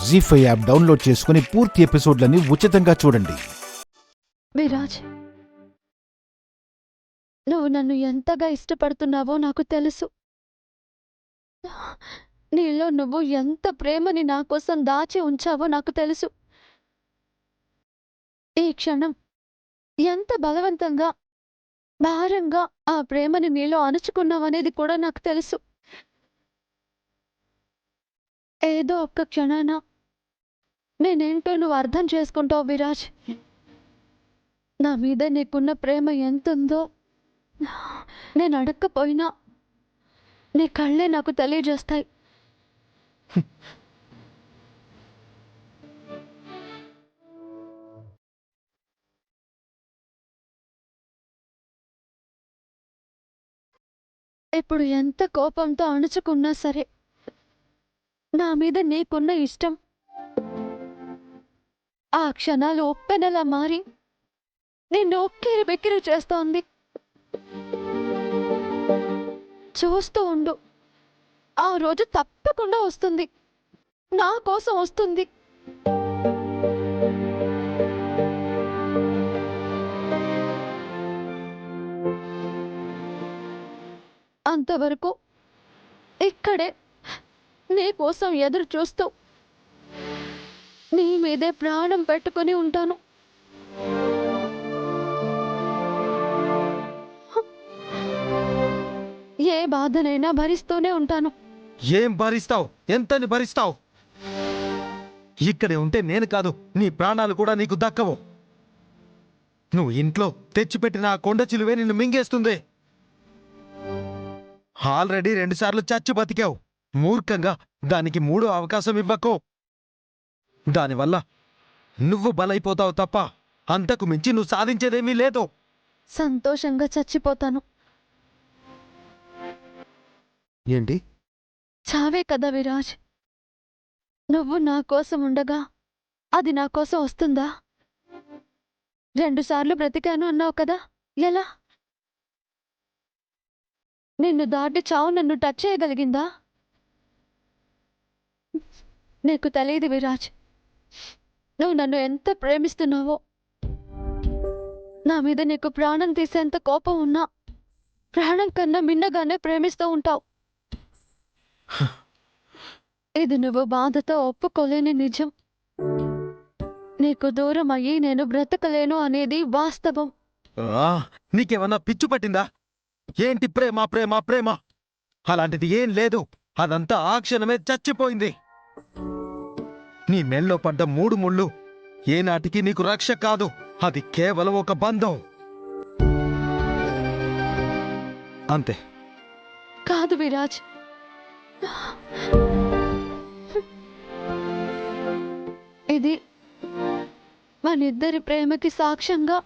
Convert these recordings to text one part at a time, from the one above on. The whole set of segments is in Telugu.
జీ5 యాప్ డౌన్లోడ్ చేసుకుని పూర్తి ఎపిసోడ్లని ఉచితంగా చూడండి. విరాజ్, నువ్వు నన్ను ఎంతగా ఇష్టపడుతున్నావో నాకు తెలుసు. నీలో నువ్వు ఎంత ప్రేమని నా కోసం దాచి ఉంచావో నాకు తెలుసు. ఈ క్షణం ఎంత బలవంతంగా, భారంగా ఆ ప్రేమని నీలో అణుచుకున్నావనేది కూడా నాకు తెలుసు. ఏదో ఒక్క క్షణాన నేనేంటో నువ్వు అర్థం చేసుకుంటావు విరాజ్. నా మీద నీకున్న ప్రేమ ఎంతుందో నేను అడగకపోయినా నీ కళ్ళే నాకు తెలియజేస్తాయి. ఇప్పుడు ఎంత కోపంతో అణుచుకున్నా సరే, నా మీద నీకున్న ఇష్టం ఆ క్షణాలు ఉప్పెనలా మారి నిన్ను ఉక్కిరి బిక్కిరి చేస్తోంది. చూస్తూ ఉండు, ఆ రోజు తప్పకుండా వస్తుంది, నా కోసం వస్తుంది. అంతవరకు ఇక్కడే నీ కోసం ఎదురు చూస్తూ నీ మీదే ప్రాణం పెట్టుకుని ఉంటాను. ఏ బాధనైనా భరిస్తూనే ఉంటాను. ఏం భరిస్తావు? ఎంతని భరిస్తావు? ఇక్కడే ఉంటే నేను కాదు, నీ ప్రాణాలు కూడా నీకు దక్కవు. నువ్వు ఇంట్లో తెచ్చిపెట్టిన ఆ కొండ చిలువే నిన్ను మింగేస్తుంది. ఆల్రెడీ 2 సార్లు చచ్చి బతికావు. మూర్ఖంగా దానికి 3వ అవకాశం ఇవ్వకు. దానివల్ల నువ్వు బలైపోతావు తప్ప అంతకు మించి నువ్వు సాధించేదేమీ లేదు. సంతోషంగా చచ్చిపోతాను. ఏంటి? చావే కదా విరాజ్. నువ్వు నా కోసం ఉండగా అది నా కోసం వస్తుందా? 2 సార్లు బ్రతికాను అన్నావు కదా, ఎలా? నిన్ను దాటి చావు నన్ను టచ్ చేయగలిగిందా? నీకు తెలియదు విరాజ్, నువ్వు నన్ను ఎంత ప్రేమిస్తున్నావో. నా మీద నీకు ప్రాణం తీసేంత కోపం ఉన్నా ప్రాణం కన్నా మిన్నగానే ప్రేమిస్తూ ఉంటావు. ఇది నువ్వు బాధతో ఒప్పుకోలేని నిజం. నీకు దూరం అయ్యి నేను బ్రతకలేను అనేది వాస్తవం. నీకేమన్నా పిచ్చు పట్టిందా? ఏంటి ప్రేమ ప్రేమ ప్రేమ? అలాంటిది ఏం లేదు. అదంతా ఆ క్షణమే చచ్చిపోయింది. నీ మెల్లో పడ్డ 3 ముళ్ళు ఏనాటికి నీకు రక్ష కాదు. అది కేవలం ఒక బంధం అంతే. కాదు విరాజ్, ఇది మనిద్దరి ప్రేమకి సాక్ష్యంగా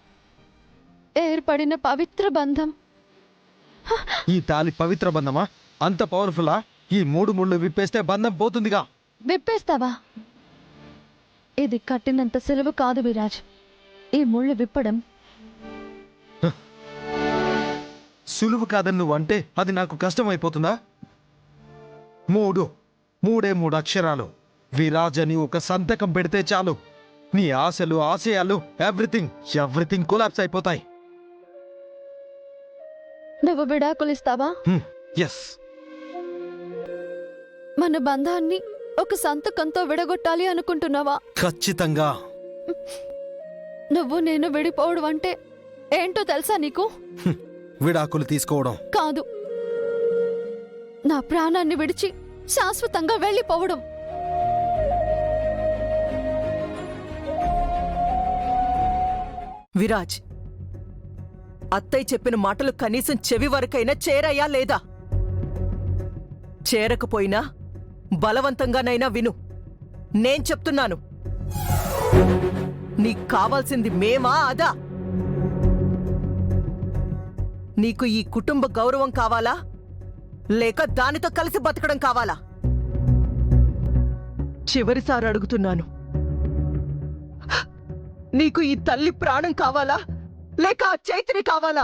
ఏర్పడిన పవిత్ర బంధం. ఈ తాలి పవిత్ర బంధమా? అంత పవర్ఫుల్లా? ఈ 3 ముళ్ళు విప్పేస్తే బంధం పోతుందిగా. విప్పేస్తావా? ఇది కట్టినంత సులువు కాదు విరాజ్. ఈ ముళ్ళు విప్పడం సులువు కాదని నువ్వంటే అది నాకు కష్టమైపోతుందా? 3 అక్షరాలు విరాజ్ అని ఒక సంతకం పెడితే చాలు, నీ ఆశలు ఆశయాలు ఎవ్రీథింగ్ కొలాప్స్ అయిపోతాయి. నువ్వు విడాకులిస్తావా? ఎస్. మన బంధాన్ని ఒక సంతకంతో విడగొట్టాలి అనుకుంటున్నావా? ఖచ్చితంగా. నువ్వు నేను విడిపోవడం అంటే ఏంటో తెలుసా నీకు? విడాకులు తీసుకోవడం కాదు, నా ప్రాణాన్ని విడిచి శాశ్వతంగా వెళ్ళిపోవడం. విరాజ్, అత్తయ్య చెప్పిన మాటలు కనీసం చెవి వరకైనా చేరయ్యా లేదా? చేరకపోయినా బలవంతంగానైనా విను. నేను చెప్తున్నాను, నీకు కావాల్సింది మేమా అదా? నీకు ఈ కుటుంబ గౌరవం కావాలా, లేక దానితో కలిసి బతకడం కావాలా? చివరిసారి అడుగుతున్నాను, నీకు ఈ తల్లి ప్రాణం కావాలా, లేక ఆ చైత్రి కావాలా?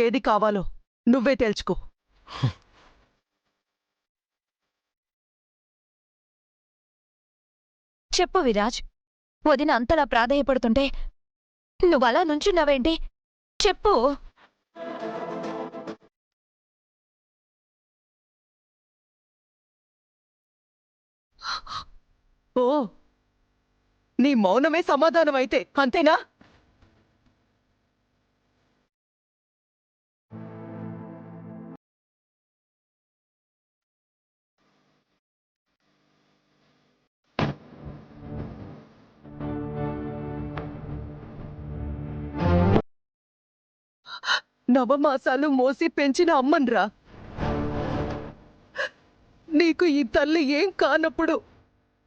ఏది కావాలో నువ్వే తేల్చుకో. చెప్పు విరాజ్, వదిన అంతలా ప్రాధేయపడుతుంటే నువ్వలా నుంచున్నావేంటి? చెప్పు. ఓ, నీ మౌనమే సమాధానం అయితే అంతేనా? నవమాసాలు మోసి పెంచిన అమ్మన్రా. నీకు ఈ తల్లి ఏం కానప్పుడు,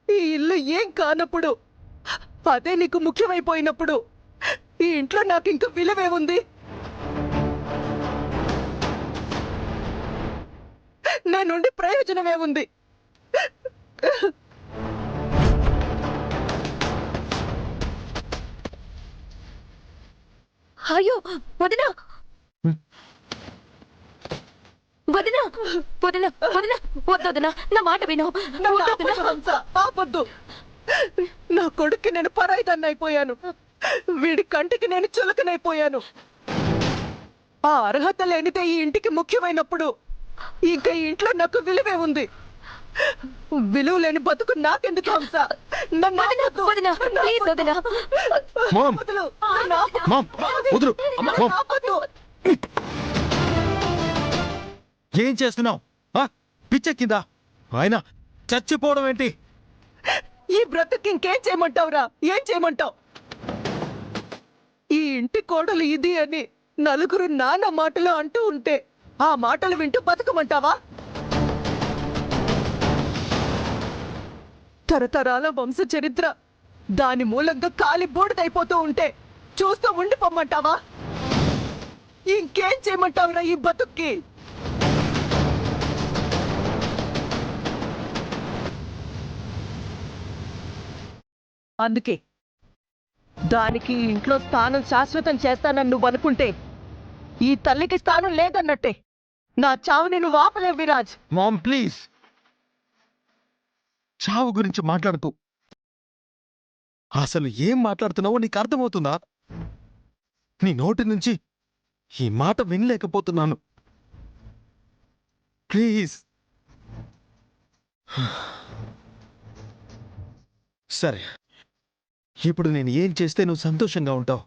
ఈ ఇల్లు ఏం కానప్పుడు, అదే నీకు ముఖ్యమైపోయినప్పుడు ఈ ఇంట్లో నాకు ఇంక విలువే ఉంది? నా నుండి ప్రయోజనమే ఉంది? అయ్యో వదిన, వదిన, వదిన, వదిన, వద్దొదిన, నా మాట విను. వద్దొదిన. ఆపొద్దు. నా కొడుక్కి నేను పరాయిదాన్ని అయిపోయాను. వీడి కంటికి నేను చులకనైపోయాను. ఆ అర్హత లేనిదే ఈ ఇంటికి ముఖ్యమైనప్పుడు ఇంకా ఈ ఇంట్లో నాకు విలువే ఉంది? విలువ లేని బతుకు నాకెందుకు హంస? నన్ను వదిన, ఆపొద్దు. వదిన, ప్లీజ్ వదిన. మామ్ వదులు. నన్ను ఆపొద్దు. మామ్ వదులు. నన్ను మామ్ ఆపొద్దు. ఏం చేస్తున్నావు? పిచ్చెక్కిందా? ఆయన చచ్చిపోవడం ఏంటి? ఈ బ్రతుకు ఇంకేం చేయమంటావురా? ఏం చేయమంటావు? ఈ ఇంటి కోడలు ఇది అని నలుగురు నాన్న మాటలు అంటూ ఉంటే ఆ మాటలు వింటూ బతకమంటావా? తరతరాల వంశ చరిత్ర దాని మూలంగా కాలి బూడిదైపోతూ ఉంటే చూస్తూ ఉండిపోమ్మంటావా? ఇంకేం చేయమంటావురా ఈ బతుక్కి? అందుకే దానికి ఇంట్లో స్థానం శాశ్వతం చేస్తానని నువ్వు అనుకుంటే ఈ తల్లికి స్థానం లేదన్నట్టే. నా చావుని నువ్వు ఆపలేవు విరాజ్. మామ్ ప్లీజ్, చావు గురించి మాట్లాడుతూ అసలు ఏం మాట్లాడుతున్నావో నీకు అర్థమవుతుందా? నీ నోటి నుంచి ఈ మాట వినలేకపోతున్నాను. ప్లీజ్. సరే, ఇప్పుడు నేను ఏం చేస్తే నువ్వు సంతోషంగా ఉంటావు?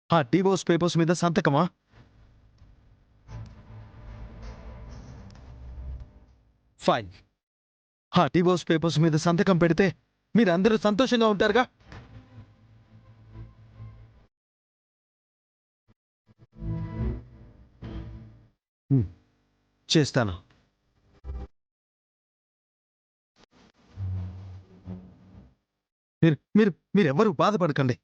ఆ డివోర్స్ పేపర్స్ మీద సంతకమా? ఫైన్. ఆ డివోర్స్ పేపర్స్ మీద సంతకం పెడితే మీరందరూ సంతోషంగా ఉంటారుగా? చేస్తాను. మీరెవ్వరూ బాధపడకండి,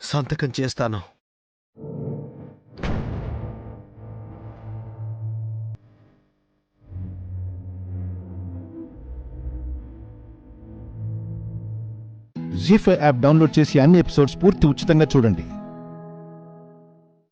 సంతకం చేస్తాను. జీ5 యాప్ డౌన్లోడ్ చేసి అన్ని ఎపిసోడ్స్ పూర్తి ఉచితంగా చూడండి.